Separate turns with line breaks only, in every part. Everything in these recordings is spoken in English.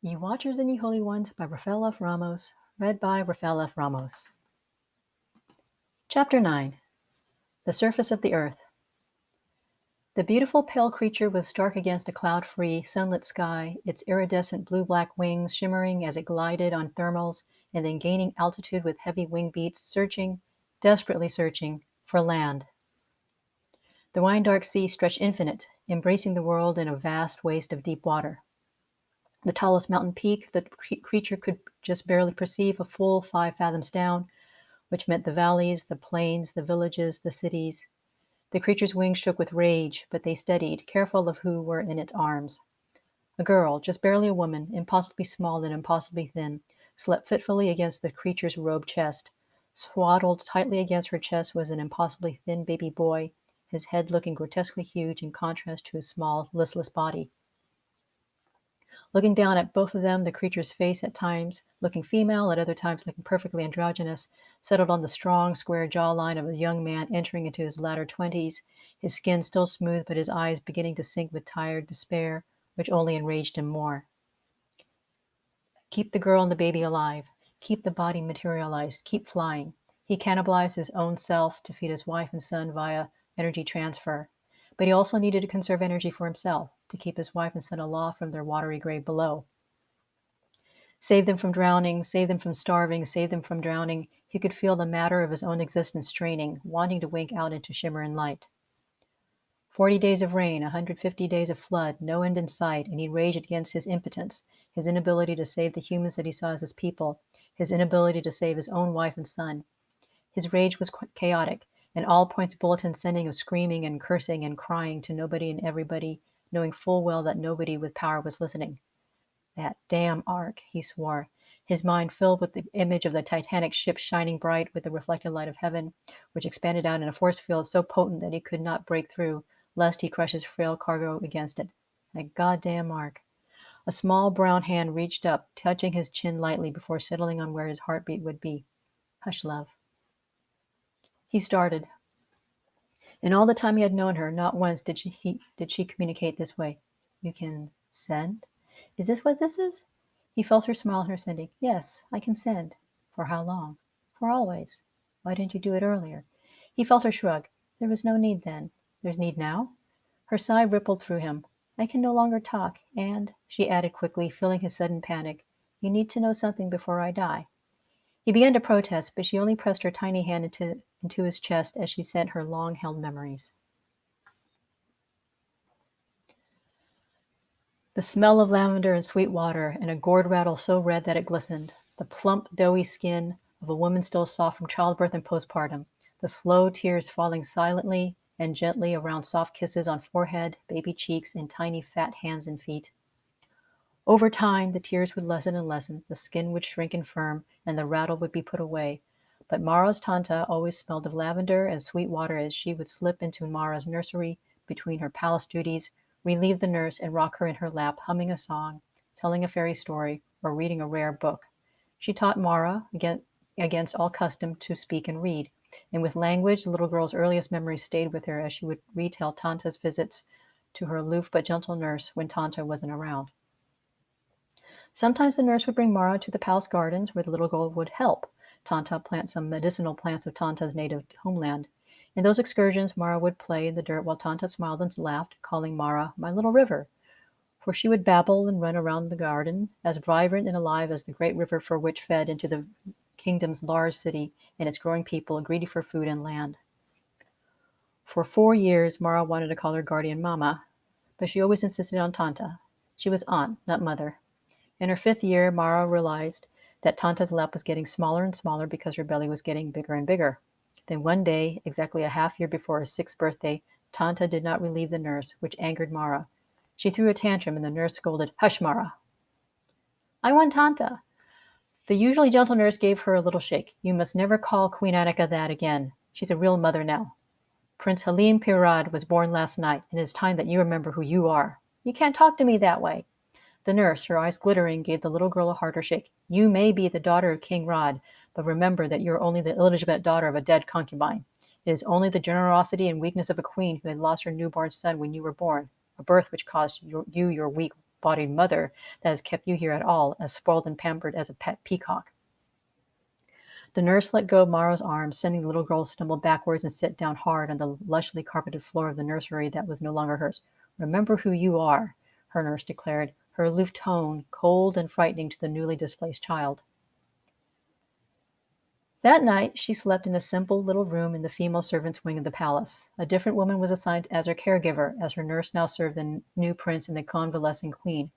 Ye Watchers and Ye Holy Ones by Rafael F. Ramos, read by Rafael F. Ramos. Chapter 9. The Surface of the Earth. The beautiful pale creature was stark against a cloud-free, sunlit sky, its iridescent blue-black wings shimmering as it glided on thermals and then gaining altitude with heavy wing beats, searching, desperately searching, for land. The wine-dark sea stretched infinite, embracing the world in a vast waste of deep water. The tallest mountain peak the creature could just barely perceive a full 5 fathoms down, which meant the valleys, the plains, the villages, the cities. The creature's wings shook with rage, but they steadied, careful of who were in its arms. A girl, just barely a woman, impossibly small and impossibly thin, slept fitfully against the creature's robed chest. Swaddled tightly against her chest was an impossibly thin baby boy, his head looking grotesquely huge in contrast to his small, listless body. Looking down at both of them, the creature's face at times looking female, at other times looking perfectly androgynous, settled on the strong, square jawline of a young man entering into his latter 20s, his skin still smooth but his eyes beginning to sink with tired despair, which only enraged him more. Keep the girl and the baby alive. Keep the body materialized. Keep flying. He cannibalized his own self to feed his wife and son via energy transfer. But he also needed to conserve energy for himself, to keep his wife and son aloft from their watery grave below. Save them from drowning, save them from starving, save them from drowning. He could feel the matter of his own existence straining, wanting to wink out into shimmer and light. 40 days of rain, 150 days of flood, no end in sight, and he raged against his impotence, his inability to save the humans that he saw as his people, his inability to save his own wife and son. His rage was chaotic, and all points bulletin sending of screaming and cursing and crying to nobody and everybody, knowing full well that nobody with power was listening. That damn ark, he swore, his mind filled with the image of the Titanic ship shining bright with the reflected light of heaven, which expanded out in a force field so potent that he could not break through, lest he crush his frail cargo against it. That goddamn ark. A small brown hand reached up, touching his chin lightly before settling on where his heartbeat would be. Hush, love. He started. In all the time he had known her, not once did she communicate this way. You can send? Is this what this is? He felt her smile and her sending. Yes, I can send. For how long? For always. Why didn't you do it earlier? He felt her shrug. There was no need then. There's need now? Her sigh rippled through him. I can no longer talk, and, she added quickly, feeling his sudden panic, you need to know something before I die. He began to protest, but she only pressed her tiny hand into his chest as she sent her long-held memories. The smell of lavender and sweet water, and a gourd rattle so red that it glistened, the plump, doughy skin of a woman still soft from childbirth and postpartum, the slow tears falling silently and gently around soft kisses on forehead, baby cheeks, and tiny fat hands and feet. Over time, the tears would lessen and lessen, the skin would shrink and firm, and the rattle would be put away. But Mara's Tanta always smelled of lavender and sweet water as she would slip into Mara's nursery between her palace duties, relieve the nurse, and rock her in her lap, humming a song, telling a fairy story, or reading a rare book. She taught Mara, against all custom, to speak and read, and with language, the little girl's earliest memories stayed with her as she would retell Tanta's visits to her aloof but gentle nurse when Tanta wasn't around. Sometimes the nurse would bring Mara to the palace gardens where the little girl would help Tanta plant some medicinal plants of Tanta's native homeland. In those excursions, Mara would play in the dirt while Tanta smiled and laughed, calling Mara my little river, for she would babble and run around the garden, as vibrant and alive as the great river for which fed into the kingdom's large city and its growing people, greedy for food and land. For 4 years, Mara wanted to call her guardian Mama, but she always insisted on Tanta. She was aunt, not mother. In her 5th year, Mara realized that Tanta's lap was getting smaller and smaller because her belly was getting bigger and bigger. Then one day, exactly a half year before her 6th birthday, Tanta did not relieve the nurse, which angered Mara. She threw a tantrum and the nurse scolded, Hush, Mara. I want Tanta. The usually gentle nurse gave her a little shake. You must never call Queen Annika that again. She's a real mother now. Prince Halim Pirad was born last night, and it is time that you remember who you are. You can't talk to me that way. The nurse, her eyes glittering, gave the little girl a harder shake. You may be the daughter of King Rod, but remember that you are only the illegitimate daughter of a dead concubine. It is only the generosity and weakness of a queen who had lost her newborn son when you were born, a birth which caused you your weak full-bodied mother that has kept you here at all, as spoiled and pampered as a pet peacock." The nurse let go of Mara's arms, sending the little girl to stumble backwards and sit down hard on the lushly carpeted floor of the nursery that was no longer hers. "Remember who you are," her nurse declared, her aloof tone cold and frightening to the newly displaced child. That night, she slept in a simple little room in the female servants' wing of the palace. A different woman was assigned as her caregiver, as her nurse now served the new prince and the convalescing queen.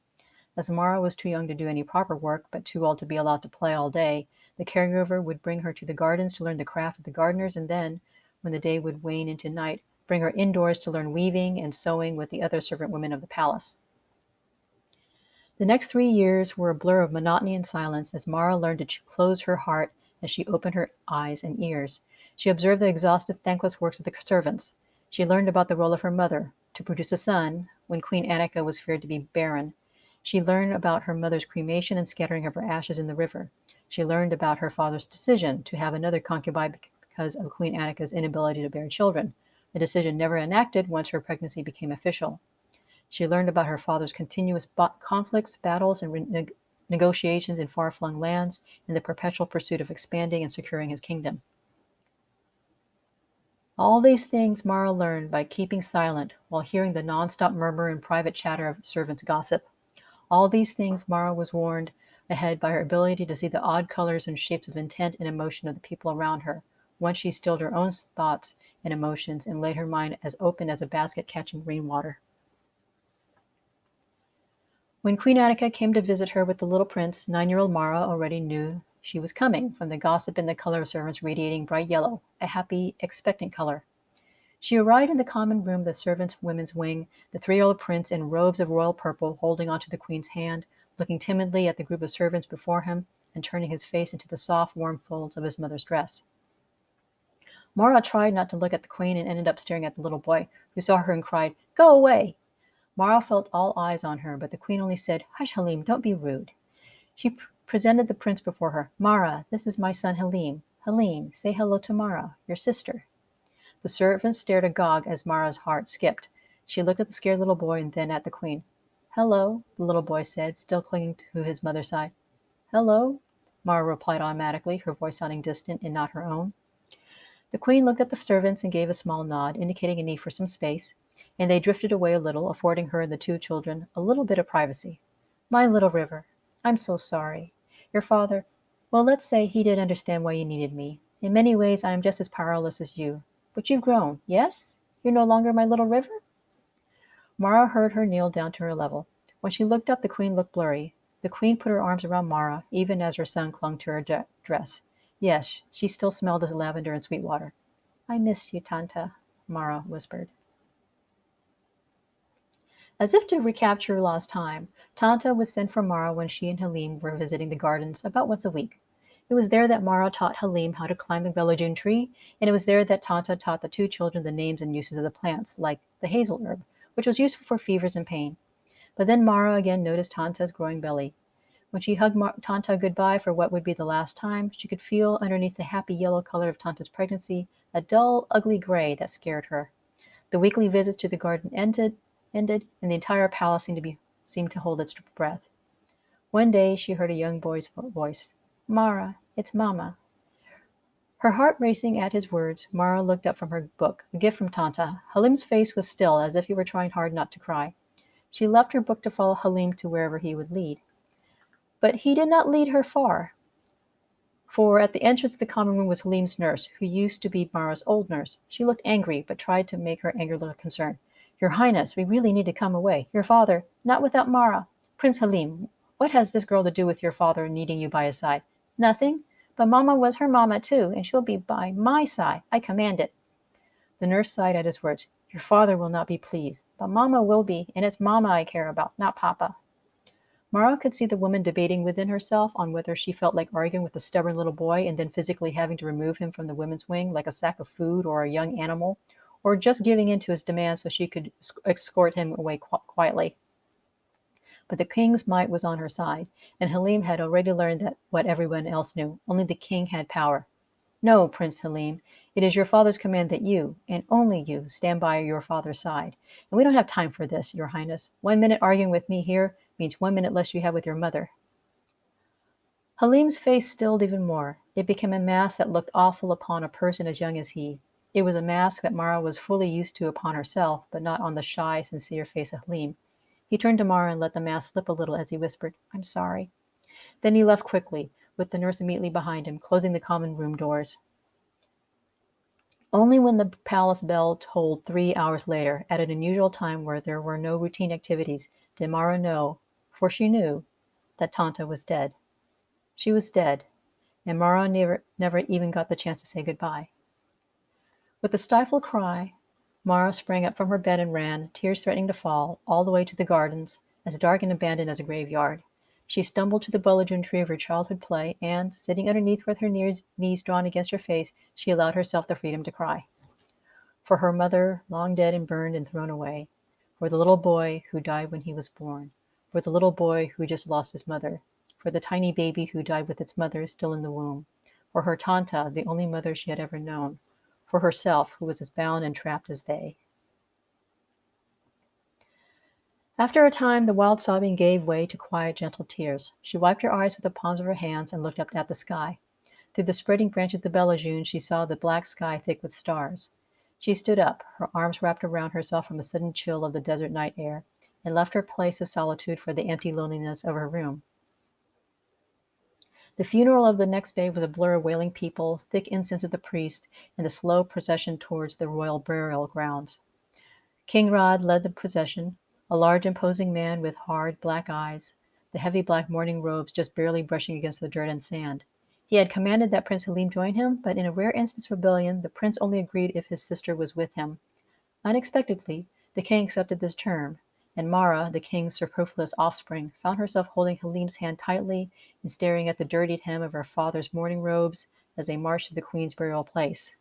As Mara was too young to do any proper work, but too old to be allowed to play all day, the caregiver would bring her to the gardens to learn the craft of the gardeners, and then, when the day would wane into night, bring her indoors to learn weaving and sewing with the other servant women of the palace. The next 3 years were a blur of monotony and silence as Mara learned to close her heart as she opened her eyes and ears. She observed the exhaustive, thankless works of the servants. She learned about the role of her mother, to produce a son, when Queen Annika was feared to be barren. She learned about her mother's cremation and scattering of her ashes in the river. She learned about her father's decision to have another concubine because of Queen Annika's inability to bear children, a decision never enacted once her pregnancy became official. She learned about her father's continuous conflicts, battles, and negotiations in far-flung lands, and the perpetual pursuit of expanding and securing his kingdom. All these things Mara learned by keeping silent while hearing the non-stop murmur and private chatter of servants' gossip. All these things Mara was warned ahead by her ability to see the odd colors and shapes of intent and emotion of the people around her. Once she stilled her own thoughts and emotions and laid her mind as open as a basket catching rainwater. When Queen Annika came to visit her with the little prince, 9-year-old Mara already knew she was coming, from the gossip and the color of servants radiating bright yellow, a happy, expectant color. She arrived in the common room, the servants' women's wing, the 3-year-old prince in robes of royal purple, holding onto the queen's hand, looking timidly at the group of servants before him, and turning his face into the soft, warm folds of his mother's dress. Mara tried not to look at the queen and ended up staring at the little boy, who saw her and cried, "Go away!" Mara felt all eyes on her, but the queen only said, "Hush, Halim, don't be rude." She presented the prince before her. "Mara, this is my son Halim. Halim, say hello to Mara, your sister." The servants stared agog as Mara's heart skipped. She looked at the scared little boy and then at the queen. "Hello," the little boy said, still clinging to his mother's side. "Hello," Mara replied automatically, her voice sounding distant and not her own. The queen looked at the servants and gave a small nod, indicating a need for some space, and they drifted away a little, affording her and the two children a little bit of privacy. "My little river, I'm so sorry. Your father, well, let's say he did understand why you needed me. In many ways, I am just as powerless as you. But you've grown, yes? You're no longer my little river?" Mara heard her kneel down to her level. When she looked up, the queen looked blurry. The queen put her arms around Mara, even as her son clung to her dress. Yes, she still smelled of lavender and sweet water. "I miss you, Tanta," Mara whispered. As if to recapture lost time, Tanta would send for Mara when she and Halim were visiting the gardens about once a week. It was there that Mara taught Halim how to climb the velojune tree, and it was there that Tanta taught the two children the names and uses of the plants, like the hazel herb, which was useful for fevers and pain. But then Mara again noticed Tanta's growing belly. When she hugged Tanta goodbye for what would be the last time, she could feel underneath the happy yellow color of Tanta's pregnancy a dull, ugly gray that scared her. The weekly visits to the garden ended, and the entire palace seemed to hold its breath. One day she heard a young boy's voice. "Mara, it's Mama." Her heart racing at his words, Mara looked up from her book, a gift from Tanta. Halim's face was still, as if he were trying hard not to cry. She left her book to follow Halim to wherever he would lead. But he did not lead her far, for at the entrance of the common room was Halim's nurse, who used to be Mara's old nurse. She looked angry, but tried to make her anger look concerned. "Your Highness, we really need to come away. Your father, not without Mara. Prince Halim, what has this girl to do with your father needing you by his side?" "Nothing, but Mama was her Mama too, and she'll be by my side. I command it." The nurse sighed at his words. "Your father will not be pleased, but Mama will be, and it's Mama I care about, not Papa." Mara could see the woman debating within herself on whether she felt like arguing with a stubborn little boy and then physically having to remove him from the women's wing like a sack of food or a young animal, or just giving in to his demands so she could escort him away quietly. But the king's might was on her side, and Halim had already learned that what everyone else knew, only the king had power. "No, Prince Halim, it is your father's command that you, and only you, stand by your father's side. And we don't have time for this, your Highness. 1 minute arguing with me here Means 1 minute less you have with your mother. Halim's face stilled even more. It became a mask that looked awful upon a person as young as he. It was a mask that Mara was fully used to upon herself, but not on the shy, sincere face of Halim. He turned to Mara and let the mask slip a little as he whispered, "I'm sorry." Then he left quickly, with the nurse immediately behind him, closing the common room doors. Only when the palace bell tolled 3 hours later, at an unusual time where there were no routine activities, did Mara know, for she knew, that Tanta was dead. She was dead, and Mara never even got the chance to say goodbye. With a stifled cry, Mara sprang up from her bed and ran, tears threatening to fall, all the way to the gardens, as dark and abandoned as a graveyard. She stumbled to the bulletin tree of her childhood play, and, sitting underneath with her knees drawn against her face, she allowed herself the freedom to cry. For her mother, long dead and burned and thrown away. For the little boy who died when he was born. For the little boy who just lost his mother. For the tiny baby who died with its mother still in the womb. For her Tanta, the only mother she had ever known. For herself, who was as bound and trapped as they. After a time, the wild sobbing gave way to quiet, gentle tears. She wiped her eyes with the palms of her hands and looked up at the sky. Through the spreading branch of the bellajune, she saw the black sky thick with stars. She stood up, her arms wrapped around herself from a sudden chill of the desert night air, and left her place of solitude for the empty loneliness of her room. The funeral of the next day was a blur of wailing people, thick incense of the priest, and the slow procession towards the royal burial grounds. King Rod led the procession, a large imposing man with hard black eyes, the heavy black mourning robes just barely brushing against the dirt and sand. He had commanded that Prince Halim join him, but in a rare instance of rebellion, the prince only agreed if his sister was with him. Unexpectedly, the king accepted this term, and Mara, the king's superfluous offspring, found herself holding Halim's hand tightly and staring at the dirtied hem of her father's mourning robes as they marched to the queen's burial place.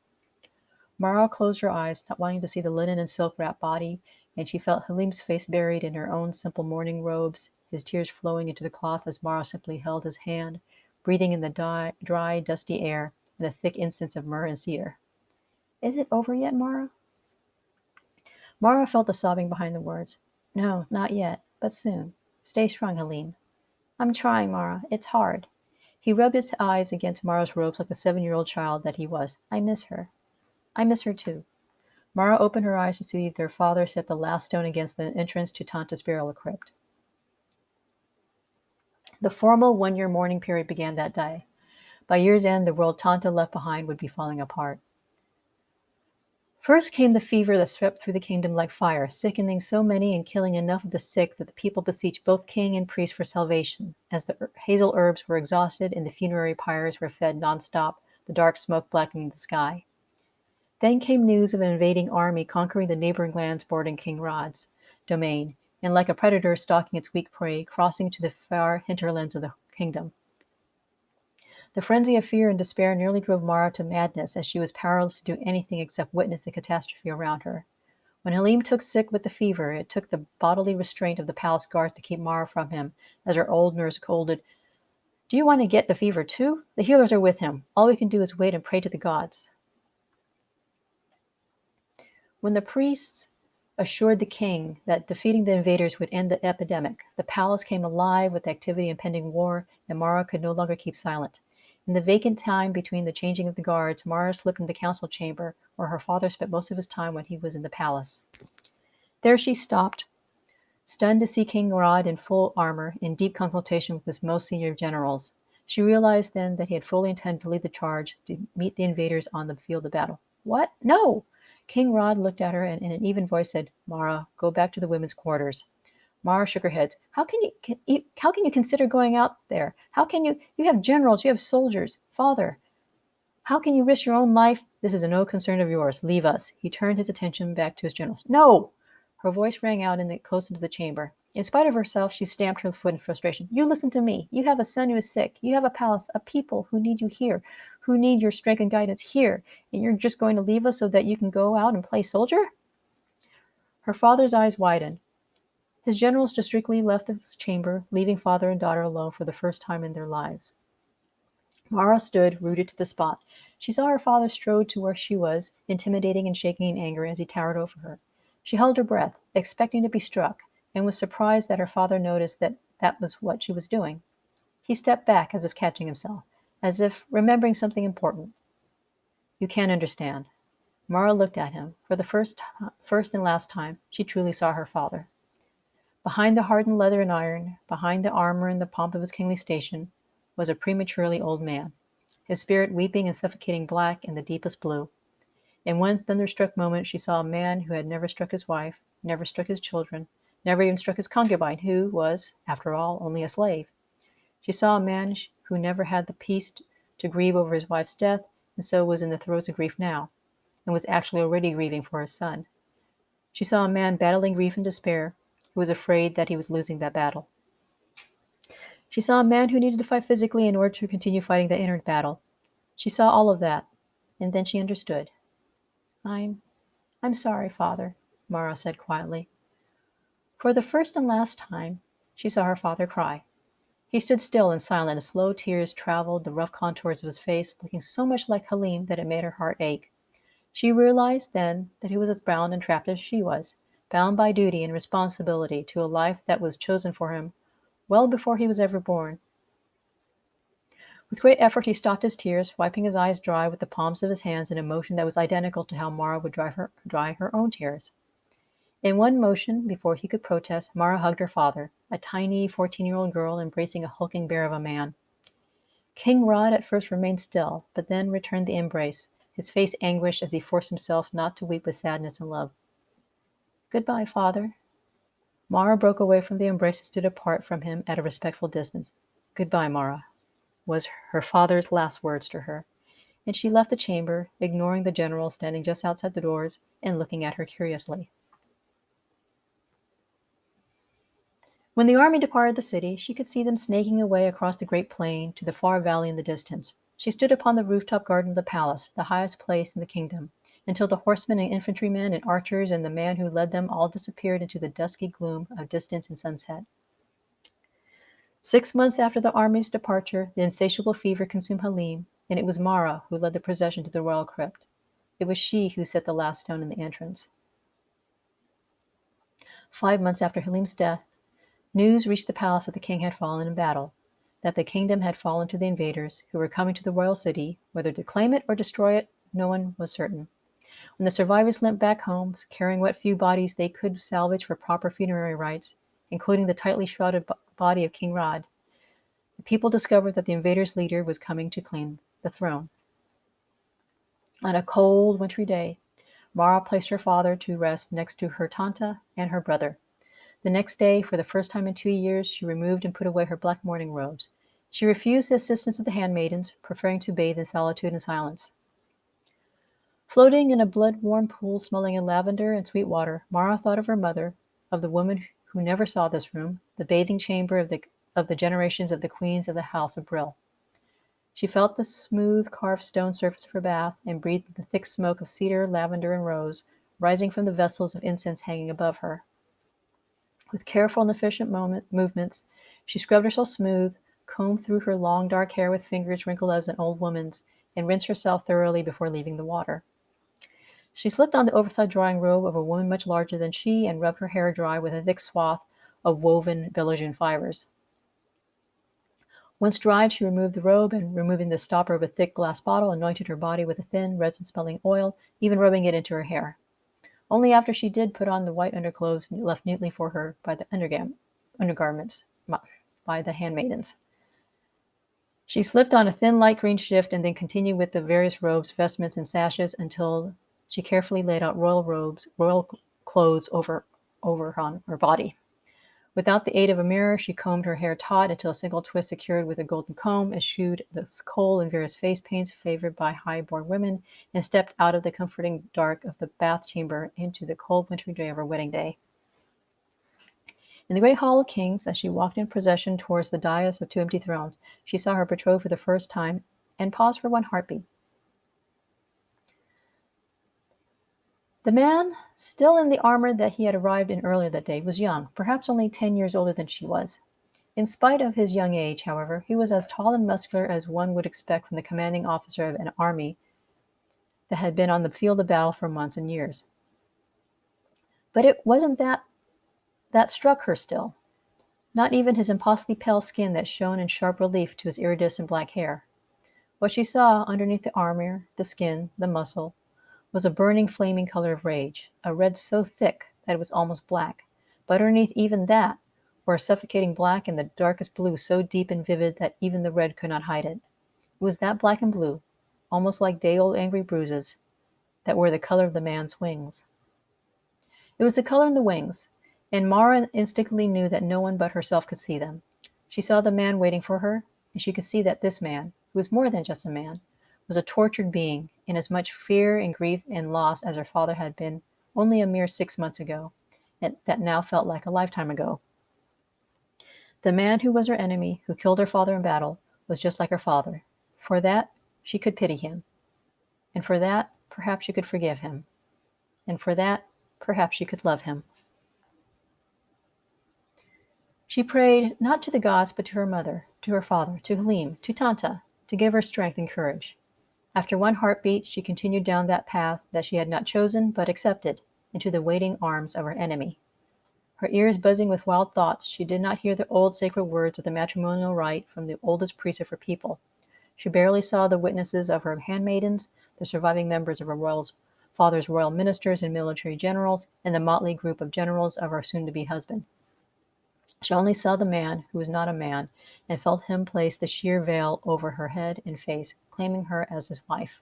Mara closed her eyes, not wanting to see the linen and silk-wrapped body, and she felt Halim's face buried in her own simple mourning robes, his tears flowing into the cloth as Mara simply held his hand, breathing in the dry, dusty air and the thick incense of myrrh and cedar. "Is it over yet, Mara?" Mara felt the sobbing behind the words. "No, not yet, but soon. Stay strong, Halim." "I'm trying, Mara. It's hard." He rubbed his eyes against Mara's robes like the 7-year-old child that he was. "I miss her." "I miss her too." Mara opened her eyes to see their father set the last stone against the entrance to Tanta's burial crypt. The formal 1-year mourning period began that day. By year's end, the world Tanta left behind would be falling apart. First came the fever that swept through the kingdom like fire, sickening so many and killing enough of the sick that the people beseeched both king and priest for salvation. As the hazel herbs were exhausted and the funerary pyres were fed nonstop, the dark smoke blackening the sky. Then came news of an invading army conquering the neighboring lands bordering King Rod's domain, and like a predator stalking its weak prey, crossing to the far hinterlands of the kingdom. The frenzy of fear and despair nearly drove Mara to madness, as she was powerless to do anything except witness the catastrophe around her. When Halim took sick with the fever, it took the bodily restraint of the palace guards to keep Mara from him, as her old nurse scolded, "Do you want to get the fever too? The healers are with him. All we can do is wait and pray to the gods." When the priests assured the king that defeating the invaders would end the epidemic, the palace came alive with activity and pending war, and Mara could no longer keep silent. In the vacant time between the changing of the guards, Mara slipped into the council chamber, where her father spent most of his time when he was in the palace. There she stopped, stunned to see King Rod in full armor, in deep consultation with his most senior generals. She realized then that he had fully intended to lead the charge to meet the invaders on the field of battle. "What? No!" King Rod looked at her and in an even voice said, "Mara, go back to the women's quarters." Mara shook her head. How can you consider going out there? How can you have generals, you have soldiers. Father, how can you risk your own life? This is no concern of yours. Leave us." He turned his attention back to his generals. "No!" Her voice rang out close into the chamber. In spite of herself, she stamped her foot in frustration. "You listen to me. You have a son who is sick. You have a palace, a people who need you here, who need your strength and guidance here, and you're just going to leave us so that you can go out and play soldier?" Her father's eyes widened. His generals discreetly left the chamber, leaving father and daughter alone for the first time in their lives. Mara stood, rooted to the spot. She saw her father strode to where she was, intimidating and shaking in anger as he towered over her. She held her breath, expecting to be struck, and was surprised that her father noticed that that was what she was doing. He stepped back as if catching himself, as if remembering something important. You can't understand. Mara looked at him. For the first and last time, she truly saw her father. Behind the hardened leather and iron, behind the armor and the pomp of his kingly station, was a prematurely old man, his spirit weeping and suffocating black in the deepest blue. In one thunderstruck moment she saw a man who had never struck his wife, never struck his children, never even struck his concubine, who was, after all, only a slave. She saw a man who never had the peace to grieve over his wife's death, and so was in the throes of grief now, and was actually already grieving for his son. She saw a man battling grief and despair, who was afraid that he was losing that battle. She saw a man who needed to fight physically in order to continue fighting the inner battle. She saw all of that, and then she understood. I'm sorry, Father, Mara said quietly. For the first and last time, she saw her father cry. He stood still and silent as slow tears traveled the rough contours of his face, looking so much like Halim that it made her heart ache. She realized then that he was as bound and trapped as she was, bound by duty and responsibility to a life that was chosen for him well before he was ever born. With great effort he stopped his tears, wiping his eyes dry with the palms of his hands in a motion that was identical to how Mara would dry her own tears. In one motion, before he could protest, Mara hugged her father, a tiny 14-year-old girl embracing a hulking bear of a man. King Rod at first remained still, but then returned the embrace, his face anguished as he forced himself not to weep with sadness and love. Goodbye, father. Mara broke away from the embrace and stood apart from him at a respectful distance. Goodbye, Mara, was her father's last words to her, and she left the chamber, ignoring the general standing just outside the doors and looking at her curiously. When the army departed the city, she could see them snaking away across the great plain to the far valley in the distance. She stood upon the rooftop garden of the palace, the highest place in the kingdom, until the horsemen and infantrymen and archers and the man who led them all disappeared into the dusky gloom of distance and sunset. 6 months after the army's departure, the insatiable fever consumed Halim, and it was Mara who led the procession to the royal crypt. It was she who set the last stone in the entrance. 5 months after Halim's death, news reached the palace that the king had fallen in battle, that the kingdom had fallen to the invaders, who were coming to the royal city. Whether to claim it or destroy it, no one was certain. When the survivors limped back home, carrying what few bodies they could salvage for proper funerary rites, including the tightly shrouded body of King Rod, the people discovered that the invaders' leader was coming to claim the throne. On a cold, wintry day, Mara placed her father to rest next to her tanta and her brother. The next day, for the first time in 2 years, she removed and put away her black mourning robes. She refused the assistance of the handmaidens, preferring to bathe in solitude and silence. Floating in a blood-warm pool smelling of lavender and sweet water, Mara thought of her mother, of the woman who never saw this room, the bathing chamber of the generations of the queens of the House of Brill. She felt the smooth, carved stone surface of her bath and breathed the thick smoke of cedar, lavender, and rose rising from the vessels of incense hanging above her. With careful and efficient movements, she scrubbed herself smooth, combed through her long dark hair with fingers wrinkled as an old woman's, and rinsed herself thoroughly before leaving the water. She slipped on the oversized drying robe of a woman much larger than she and rubbed her hair dry with a thick swath of woven Belgian fibers. Once dried, she removed the robe and, removing the stopper of a thick glass bottle, anointed her body with a thin, resin-smelling oil, even rubbing it into her hair. Only after she did put on the white underclothes left neatly for her by the undergarments by the handmaidens. She slipped on a thin light green shift and then continued with the various robes, vestments, and sashes until she carefully laid out royal clothes over on her body. Without the aid of a mirror, she combed her hair taut until a single twist secured with a golden comb eschewed the kohl and various face paints favored by high-born women, and stepped out of the comforting dark of the bath chamber into the cold wintry day of her wedding day. In the great hall of kings, as she walked in procession towards the dais of 2 empty thrones, she saw her betrothed for the first time and paused for one heartbeat. The man, still in the armor that he had arrived in earlier that day, was young, perhaps only 10 years older than she was. In spite of his young age, however, he was as tall and muscular as one would expect from the commanding officer of an army that had been on the field of battle for months and years. But it wasn't that struck her still. not even his impossibly pale skin that shone in sharp relief to his iridescent black hair. What she saw underneath the armor, the skin, the muscle, was a burning, flaming color of rage, a red so thick that it was almost black, but underneath even that were a suffocating black and the darkest blue so deep and vivid that even the red could not hide it. It was that black and blue, almost like day-old angry bruises, that were the color of the man's wings. It was the color in the wings, and Mara instinctively knew that no one but herself could see them. She saw the man waiting for her, and she could see that this man, who was more than just a man, was a tortured being, in as much fear and grief and loss as her father had been only a mere 6 months ago, and that now felt like a lifetime ago. The man who was her enemy, who killed her father in battle, was just like her father. For that, she could pity him. And for that, perhaps she could forgive him. And for that, perhaps she could love him. She prayed, not to the gods, but to her mother, to her father, to Halim, to Tanta, to give her strength and courage. After one heartbeat, she continued down that path that she had not chosen but accepted, into the waiting arms of her enemy. Her ears buzzing with wild thoughts, she did not hear the old sacred words of the matrimonial rite from the oldest priest of her people. She barely saw the witnesses of her handmaidens, the surviving members of her father's royal ministers and military generals, and the motley group of generals of her soon-to-be husband. She only saw the man who was not a man, and felt him place the sheer veil over her head and face, claiming her as his wife.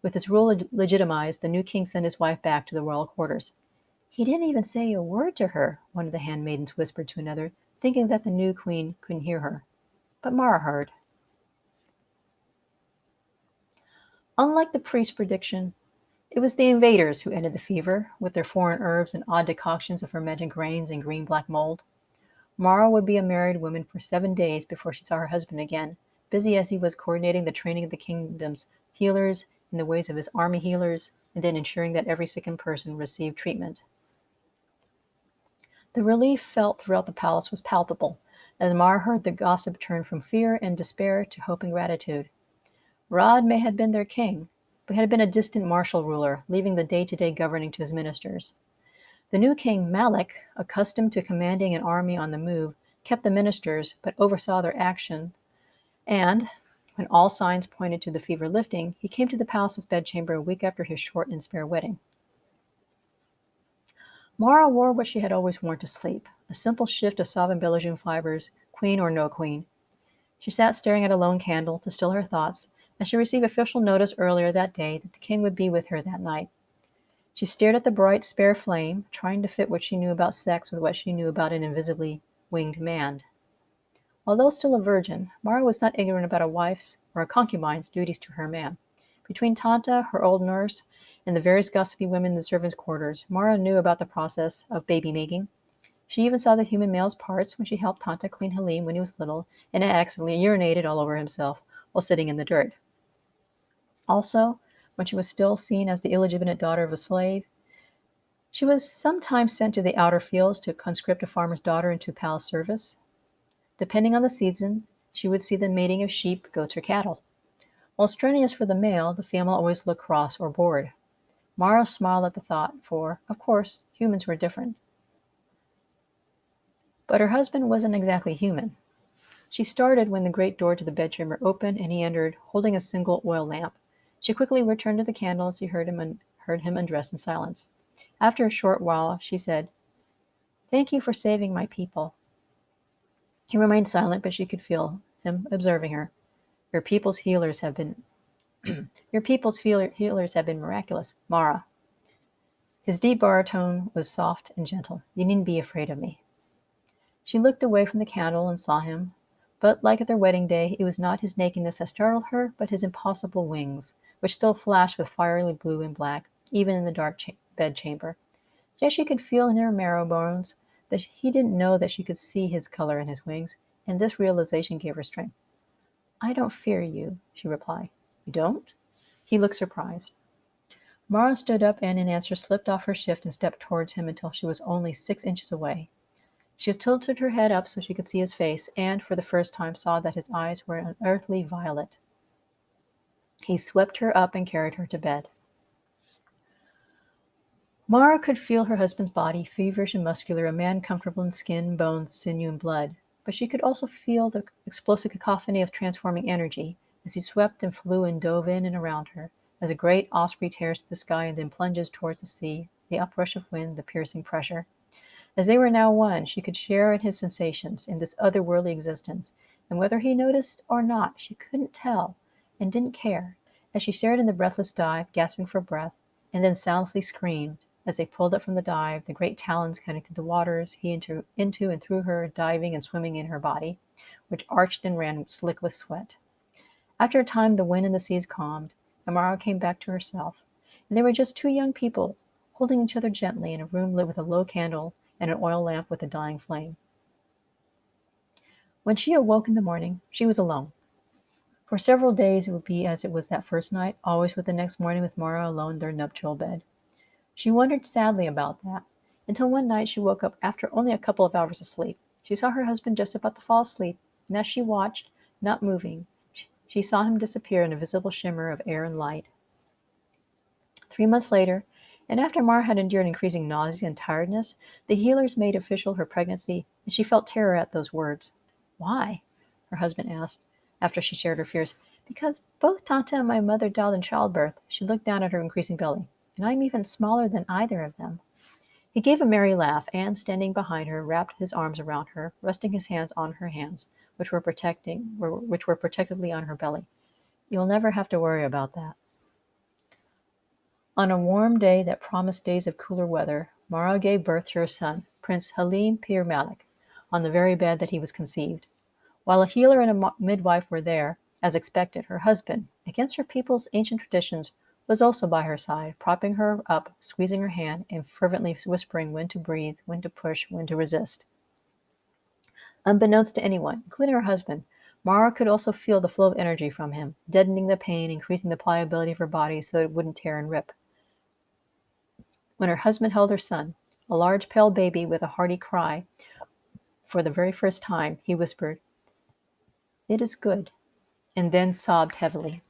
With his rule legitimized, the new king sent his wife back to the royal quarters. He didn't even say a word to her, one of the handmaidens whispered to another, thinking that the new queen couldn't hear her. But Mara heard. Unlike the priest's prediction, it was the invaders who ended the fever, with their foreign herbs and odd decoctions of fermented grains and green-black mold. Mara would be a married woman for 7 days before she saw her husband again, busy as he was coordinating the training of the kingdom's healers in the ways of his army healers, and then ensuring that every sickened person received treatment. The relief felt throughout the palace was palpable, as Mara heard the gossip turn from fear and despair to hope and gratitude. Rod may have been their king, but had been a distant martial ruler, leaving the day-to-day governing to his ministers. The new king, Malik, accustomed to commanding an army on the move, kept the ministers, but oversaw their action, and, when all signs pointed to the fever lifting, he came to the palace's bedchamber a week after his short and spare wedding. Mara wore what she had always worn to sleep, a simple shift of soft embellishing fibers, queen or no queen. She sat staring at a lone candle to still her thoughts, as she received official notice earlier that day that the king would be with her that night. She stared at the bright, spare flame, trying to fit what she knew about sex with what she knew about an invisibly winged man. Although still a virgin, Mara was not ignorant about a wife's or a concubine's duties to her man. Between Tanta, her old nurse, and the various gossipy women in the servants' quarters, Mara knew about the process of baby-making. She even saw the human male's parts when she helped Tanta clean Halim when he was little and had accidentally urinated all over himself while sitting in the dirt. Also, when she was still seen as the illegitimate daughter of a slave, she was sometimes sent to the outer fields to conscript a farmer's daughter into palace service. Depending on the season, she would see the mating of sheep, goats, or cattle. While strenuous for the male, the female always looked cross or bored. Mara smiled at the thought, for, of course, humans were different. But her husband wasn't exactly human. She started when the great door to the bedchamber opened and he entered, holding a single oil lamp. She quickly returned to the candle as he heard him undress in silence. After a short while, she said, "Thank you for saving my people." He remained silent, but she could feel him observing her. Your people's healers have been miraculous, Mara. His deep baritone was soft and gentle. You needn't be afraid of me. She looked away from the candle and saw him, but like at their wedding day, it was not his nakedness that startled her, but his impossible wings, which still flashed with fiery blue and black, even in the dark bedchamber. Yet she could feel in her marrow bones that he didn't know that she could see his color in his wings, and this realization gave her strength. "I don't fear you," she replied. "You don't?" He looked surprised. Mara stood up and, in answer, slipped off her shift and stepped towards him until she was only 6 inches away. She tilted her head up so she could see his face, and, for the first time, saw that his eyes were an earthly violet. He swept her up and carried her to bed. Mara could feel her husband's body, feverish and muscular, a man comfortable in skin, bones, sinew, and blood. But she could also feel the explosive cacophony of transforming energy as he swept and flew and dove in and around her, as a great osprey tears through the sky and then plunges towards the sea, the uprush of wind, the piercing pressure. As they were now one, she could share in his sensations, in this otherworldly existence, and whether he noticed or not, she couldn't tell, and didn't care, as she stared in the breathless dive, gasping for breath, and then soundlessly screamed, as they pulled up from the dive, the great talons connected the waters, he into and through her, diving and swimming in her body, which arched and ran slick with sweat. After a time the wind and the seas calmed, and Mara came back to herself, and they were just two young people, holding each other gently in a room lit with a low candle and an oil lamp with a dying flame. When she awoke in the morning, she was alone. For several days it would be as it was that first night, always with the next morning with Mara alone in their nuptial bed. She wondered sadly about that, until one night she woke up after only a couple of hours of sleep. She saw her husband just about to fall asleep, and as she watched, not moving, she saw him disappear in a visible shimmer of air and light. 3 months later, and after Mara had endured increasing nausea and tiredness, the healers made official her pregnancy, and she felt terror at those words. Why? Her husband asked, after she shared her fears. Because both Tanta and my mother died in childbirth. She looked down at her increasing belly. And I'm even smaller than either of them. He gave a merry laugh, and, standing behind her, wrapped his arms around her, resting his hands on her hands, which were protectively on her belly. You'll never have to worry about that. On a warm day that promised days of cooler weather, Mara gave birth to her son, Prince Halim Pir Malik, on the very bed that he was conceived. While a healer and a midwife were there, as expected, her husband, against her people's ancient traditions, was also by her side, propping her up, squeezing her hand, and fervently whispering when to breathe, when to push, when to resist. Unbeknownst to anyone, including her husband, Mara could also feel the flow of energy from him, deadening the pain, increasing the pliability of her body so it wouldn't tear and rip. When her husband held her son, a large pale baby with a hearty cry, for the very first time, he whispered, "It is good," and then sobbed heavily.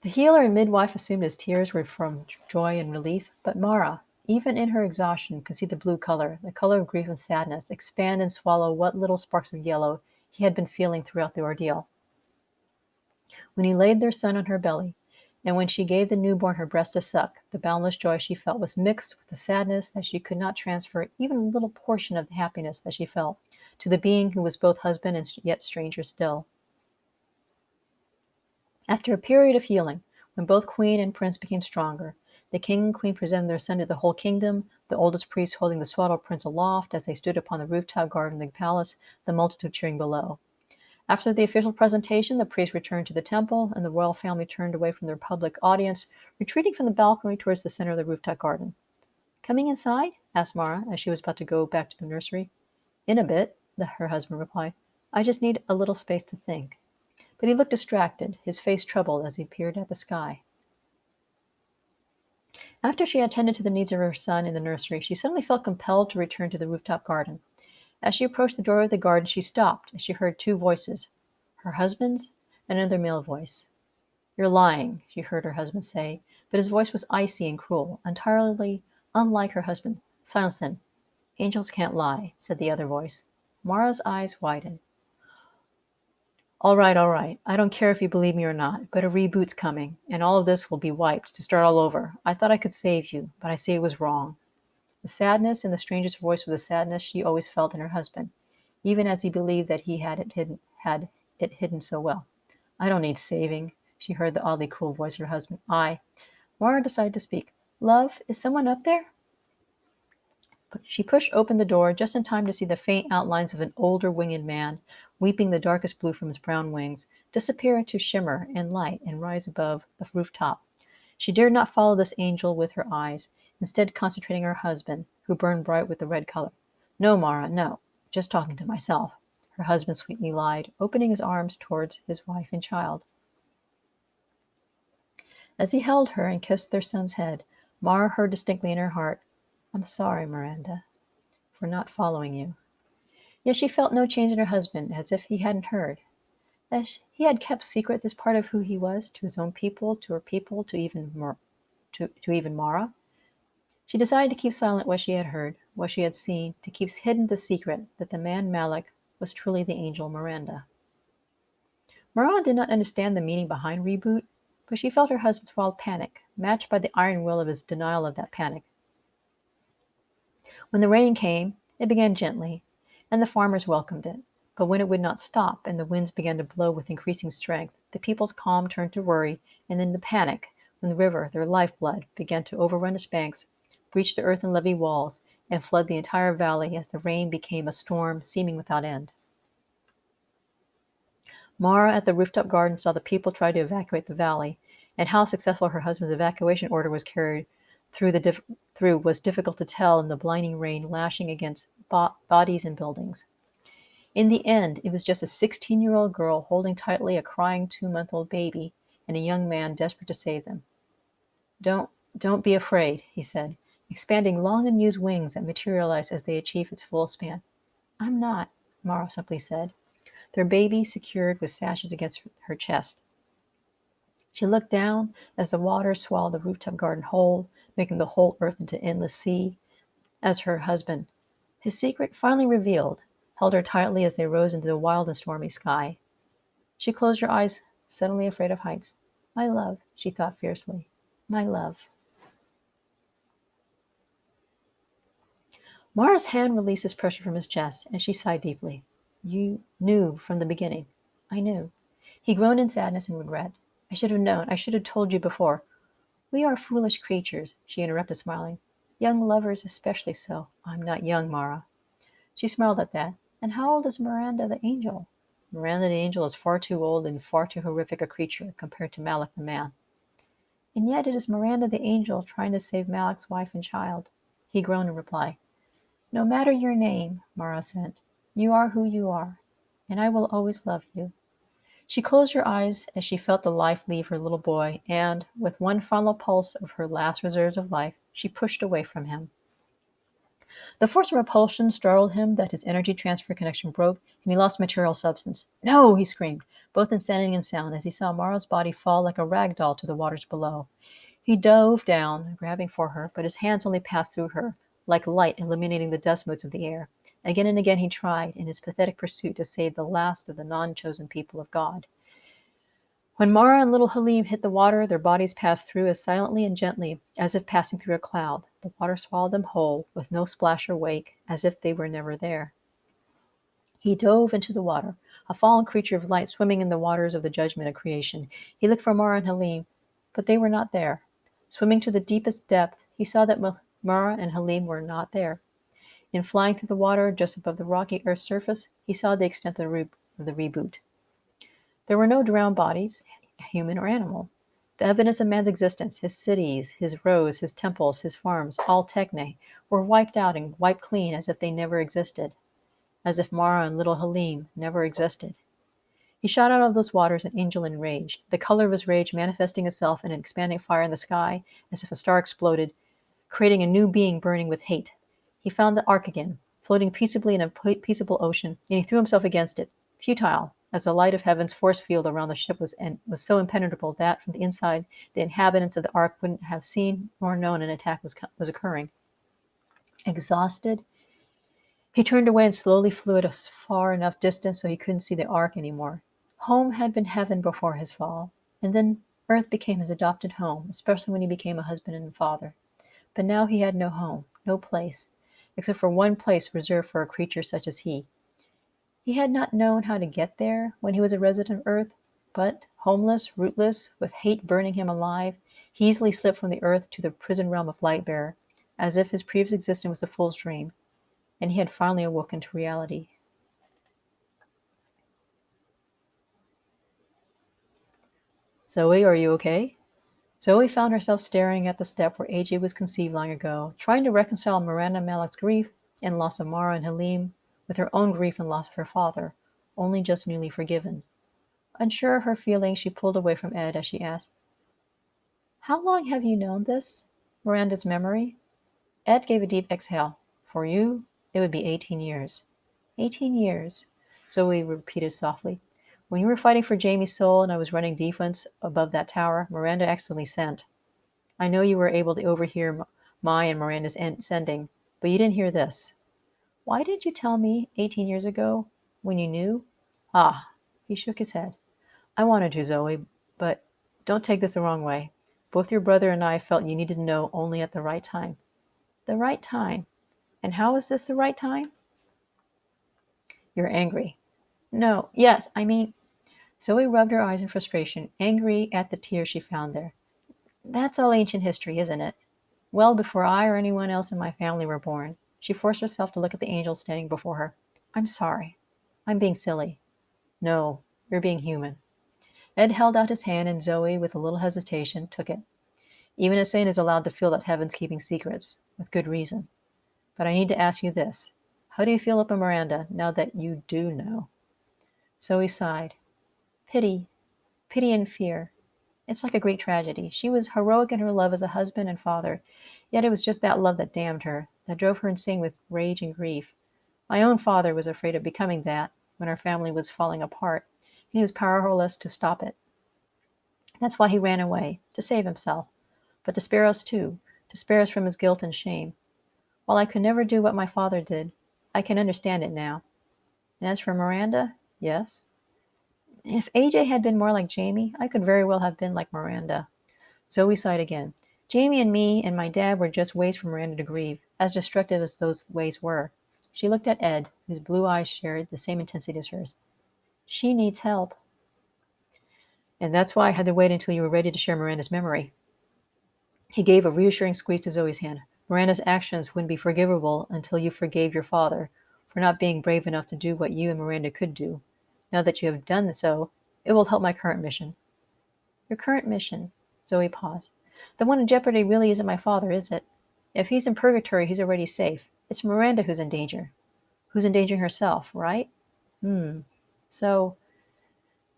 The healer and midwife assumed his tears were from joy and relief, but Mara, even in her exhaustion, could see the blue color, the color of grief and sadness, expand and swallow what little sparks of yellow he had been feeling throughout the ordeal. When he laid their son on her belly, and when she gave the newborn her breast to suck, the boundless joy she felt was mixed with the sadness that she could not transfer even a little portion of the happiness that she felt to the being who was both husband and yet stranger still. After a period of healing, when both queen and prince became stronger, the king and queen presented their son to the whole kingdom, the oldest priest holding the swaddled prince aloft as they stood upon the rooftop garden of the palace, the multitude cheering below. After the official presentation, the priest returned to the temple, and the royal family turned away from their public audience, retreating from the balcony towards the center of the rooftop garden. "Coming inside?" asked Mara, as she was about to go back to the nursery. "In a bit," her husband replied. "I just need a little space to think." But he looked distracted, his face troubled as he peered at the sky. After she had attended to the needs of her son in the nursery, she suddenly felt compelled to return to the rooftop garden. As she approached the door of the garden, she stopped as she heard two voices, her husband's and another male voice. "You're lying," she heard her husband say, but his voice was icy and cruel, entirely unlike her husband. "Silence then. Angels can't lie," said the other voice. Mara's eyes widened. All right, all right. I don't care if you believe me or not, but a reboot's coming, and all of this will be wiped to start all over. I thought I could save you, but I see it was wrong." The sadness in the stranger's voice was the sadness she always felt in her husband, even as he believed that he had it hidden so well. "I don't need saving," she heard the oddly cruel voice of her husband. Mara decided to speak. "Love, is someone up there?" She pushed open the door just in time to see the faint outlines of an older winged man, weeping the darkest blue from his brown wings, disappear into shimmer and light and rise above the rooftop. She dared not follow this angel with her eyes, instead concentrating on her husband, who burned bright with the red color. "No, Mara, no. Just talking to myself," her husband sweetly lied, opening his arms towards his wife and child. As he held her and kissed their son's head, Mara heard distinctly in her heart, "I'm sorry, Miranda, for not following you." Yet she felt no change in her husband, as if he hadn't heard. As he had kept secret this part of who he was to his own people, to her people, to even Mara. She decided to keep silent what she had heard, what she had seen, to keep hidden the secret that the man Malak was truly the angel Miranda. Mara did not understand the meaning behind reboot, but she felt her husband's wild panic, matched by the iron will of his denial of that panic. When the rain came, it began gently, and the farmers welcomed it. But when it would not stop, and the winds began to blow with increasing strength, the people's calm turned to worry, and then to panic, when the river, their lifeblood, began to overrun its banks, breach the earthen levee walls, and flood the entire valley as the rain became a storm seeming without end. Mara at the rooftop garden saw the people try to evacuate the valley, and how successful her husband's evacuation order was carried through was difficult to tell in the blinding rain lashing against bodies and buildings. In the end, it was just a 16-year-old girl holding tightly a crying 2-month-old baby and a young man desperate to save them. Don't be afraid, he said, expanding long unused wings that materialized as they achieved its full span. I'm not, Mara simply said, their baby secured with sashes against her chest. She looked down as the water swallowed the rooftop garden whole, making the whole earth into endless sea, as her husband, his secret finally revealed, held her tightly as they rose into the wild and stormy sky. She closed her eyes, suddenly afraid of heights. My love, she thought fiercely. My love. Mara's hand released his pressure from his chest, and she sighed deeply. You knew from the beginning. I knew. He groaned in sadness and regret. I should have known. I should have told you before. We are foolish creatures, she interrupted, smiling. Young lovers especially so. I'm not young, Mara. She smiled at that. And how old is Miranda the angel? Miranda the angel is far too old and far too horrific a creature compared to Malak the man. And yet it is Miranda the angel trying to save Malak's wife and child. He groaned in reply. No matter your name, Mara said, you are who you are, and I will always love you. She closed her eyes as she felt the life leave her little boy, and, with one final pulse of her last reserves of life, she pushed away from him. The force of repulsion startled him that his energy transfer connection broke, and he lost material substance. No, he screamed, both in standing and sound, as he saw Mara's body fall like a rag doll to the waters below. He dove down, grabbing for her, but his hands only passed through her, like light illuminating the dust motes of the air. Again and again he tried, in his pathetic pursuit, to save the last of the non-chosen people of God. When Mara and little Halim hit the water, their bodies passed through as silently and gently as if passing through a cloud. The water swallowed them whole, with no splash or wake, as if they were never there. He dove into the water, a fallen creature of light swimming in the waters of the judgment of creation. He looked for Mara and Halim, but they were not there. Swimming to the deepest depth, he saw that Mara and Halim were not there. In flying through the water just above the rocky earth's surface, he saw the extent of the reboot. There were no drowned bodies, human or animal. The evidence of man's existence, his cities, his roads, his temples, his farms, all Techne, were wiped out and wiped clean as if they never existed, as if Mara and little Halim never existed. He shot out of those waters an angel enraged, the color of his rage manifesting itself in an expanding fire in the sky, as if a star exploded, creating a new being burning with hate. He found the ark again, floating peaceably in a peaceable ocean, and he threw himself against it, futile, as the light of heaven's force field around the ship was so impenetrable that, from the inside, the inhabitants of the ark wouldn't have seen nor known an attack was occurring. Exhausted, he turned away and slowly flew at a far enough distance so he couldn't see the ark anymore. Home had been heaven before his fall, and then earth became his adopted home, especially when he became a husband and father. But now he had no home, no place, except for one place reserved for a creature such as he. He had not known how to get there when he was a resident of Earth, but, homeless, rootless, with hate burning him alive, he easily slipped from the Earth to the prison realm of Lightbearer, as if his previous existence was a fool's dream, and he had finally awoken to reality. Zoe, are you okay? Zoe found herself staring at the step where AJ was conceived long ago, trying to reconcile Miranda Malak's grief and loss of Mara and Halim with her own grief and loss of her father, only just newly forgiven. Unsure of her feelings, she pulled away from Ed as she asked, How long have you known this? Miranda's memory? Ed gave a deep exhale. For you, it would be 18 years. 18 years, Zoe repeated softly. When you were fighting for Jamie's soul and I was running defense above that tower, Miranda accidentally sent. I know you were able to overhear my and Miranda's sending, but you didn't hear this. Why didn't you tell me 18 years ago when you knew? Ah, he shook his head. I wanted to, Zoe, but don't take this the wrong way. Both your brother and I felt you needed to know only at the right time. The right time? And how is this the right time? You're angry. No, yes, I mean, Zoe rubbed her eyes in frustration, angry at the tears she found there. That's all ancient history, isn't it? Well before I or anyone else in my family were born. She forced herself to look at the angel standing before her. I'm sorry. I'm being silly. No, you're being human. Ed held out his hand, and Zoe, with a little hesitation, took it. Even a saint is allowed to feel that heaven's keeping secrets, with good reason. But I need to ask you this. How do you feel about Miranda, now that you do know? Zoe sighed. Pity. Pity and fear. It's like a great tragedy. She was heroic in her love as a husband and father, yet it was just that love that damned her, that drove her insane with rage and grief. My own father was afraid of becoming that when our family was falling apart, and he was powerless to stop it. That's why he ran away, to save himself, but to spare us too, to spare us from his guilt and shame. While I could never do what my father did, I can understand it now. And as for Miranda, yes. If AJ had been more like Jamie, I could very well have been like Miranda. Zoe sighed again. Jamie and me and my dad were just ways for Miranda to grieve, as destructive as those ways were. She looked at Ed, whose blue eyes shared the same intensity as hers. She needs help. And that's why I had to wait until you were ready to share Miranda's memory. He gave a reassuring squeeze to Zoe's hand. Miranda's actions wouldn't be forgivable until you forgave your father for not being brave enough to do what you and Miranda could do. Now that you have done so, it will help my current mission. Your current mission? Zoe paused. The one in jeopardy really isn't my father, is it? If he's in purgatory, he's already safe. It's Miranda who's in danger. Who's endangering herself, right? So,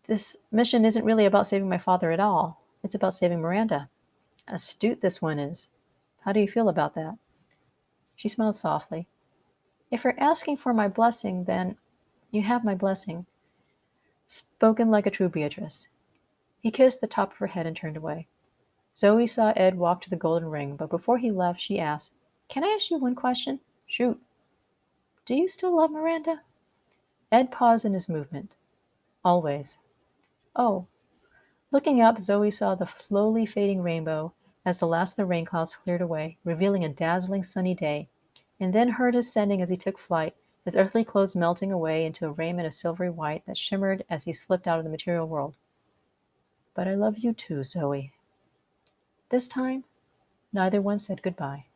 this mission isn't really about saving my father at all. It's about saving Miranda. Astute this one is. How do you feel about that? She smiled softly. If you're asking for my blessing, then you have my blessing. Spoken like a true Beatrice. He kissed the top of her head and turned away. Zoe saw Ed walk to the golden ring, but before he left, she asked, Can I ask you one question? Shoot. Do you still love Miranda? Ed paused in his movement. Always. Oh. Looking up, Zoe saw the slowly fading rainbow as the last of the rain clouds cleared away, revealing a dazzling sunny day, and then heard his sending as he took flight, his earthly clothes melting away into a raiment of silvery white that shimmered as he slipped out of the material world. But I love you too, Zoe. This time, neither one said goodbye.